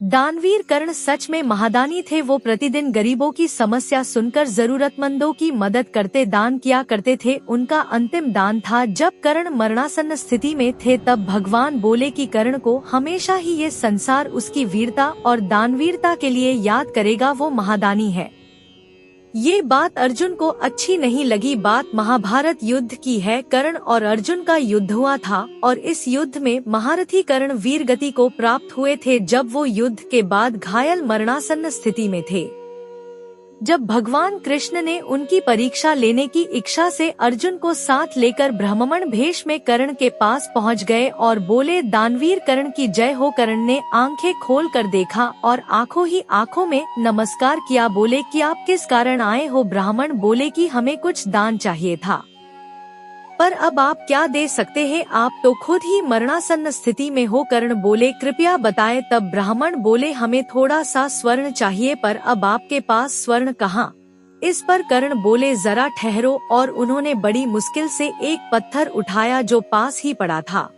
दानवीर कर्ण सच में महादानी थे। वो प्रतिदिन गरीबों की समस्या सुनकर जरूरतमंदों की मदद करते दान किया करते थे। उनका अंतिम दान था जब कर्ण मरणासन्न स्थिति में थे। तब भगवान बोले कि कर्ण को हमेशा ही ये संसार उसकी वीरता और दानवीरता के लिए याद करेगा। वो महादानी है। ये बात अर्जुन को अच्छी नहीं लगी। बात महाभारत युद्ध की है। कर्ण और अर्जुन का युद्ध हुआ था और इस युद्ध में महारथी कर्ण वीरगति को प्राप्त हुए थे जब वो युद्ध के बाद घायल मरणासन्न स्थिति में थे। जब भगवान कृष्ण ने उनकी परीक्षा लेने की इच्छा से अर्जुन को साथ लेकर ब्राह्मण भेष में कर्ण के पास पहुंच गए और बोले, दानवीर कर्ण की जय हो। कर्ण ने आंखें खोल कर देखा और आंखों ही आंखों में नमस्कार किया। बोले कि आप किस कारण आए हो? ब्राह्मण बोले कि हमें कुछ दान चाहिए था, पर अब आप क्या दे सकते हैं? आप तो खुद ही मरणासन्न स्थिति में हो। कर्ण बोले, कृपया बताएं। तब ब्राह्मण बोले, हमें थोड़ा सा स्वर्ण चाहिए, पर अब आपके पास स्वर्ण कहाँ? इस पर कर्ण बोले, जरा ठहरो। और उन्होंने बड़ी मुश्किल से एक पत्थर उठाया जो पास ही पड़ा था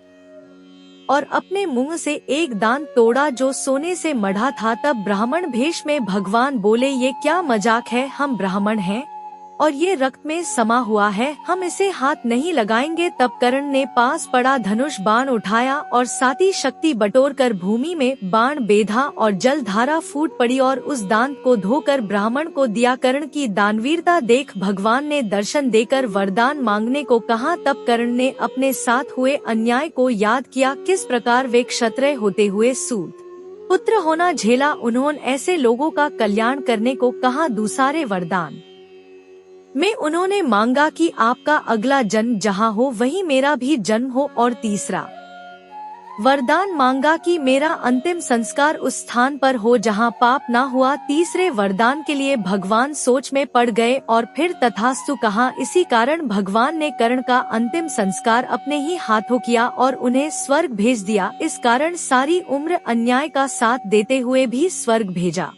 और अपने मुंह से एक दान तोड़ा जो सोने से मढ़ा था। तब ब्राह्मण भेष में भगवान बोले, ये क्या मजाक है? हम ब्राह्मण हैं और ये रक्त में समा हुआ है, हम इसे हाथ नहीं लगाएंगे। तब कर्ण ने पास पड़ा धनुष बाण उठाया और साती शक्ति बटोर कर भूमि में बाण बेधा और जल धारा फूट पड़ी और उस दान को धोकर ब्राह्मण को दिया। कर्ण की दानवीरता देख भगवान ने दर्शन देकर वरदान मांगने को कहा। तब कर्ण ने अपने साथ हुए अन्याय को याद किया, किस प्रकार वे क्षत्रिय होते हुए सूत पुत्र होना झेला। उन्होंने ऐसे लोगों का कल्याण करने को कहा। दूसरे वरदान में उन्होंने मांगा कि आपका अगला जन्म जहाँ हो वहीं मेरा भी जन्म हो। और तीसरा वरदान मांगा कि मेरा अंतिम संस्कार उस स्थान पर हो जहाँ पाप ना हुआ। तीसरे वरदान के लिए भगवान सोच में पड़ गए और फिर तथास्तु कहा। इसी कारण भगवान ने कर्ण का अंतिम संस्कार अपने ही हाथों किया और उन्हें स्वर्ग भेज दिया। इस कारण सारी उम्र अन्याय का साथ देते हुए भी स्वर्ग भेजा।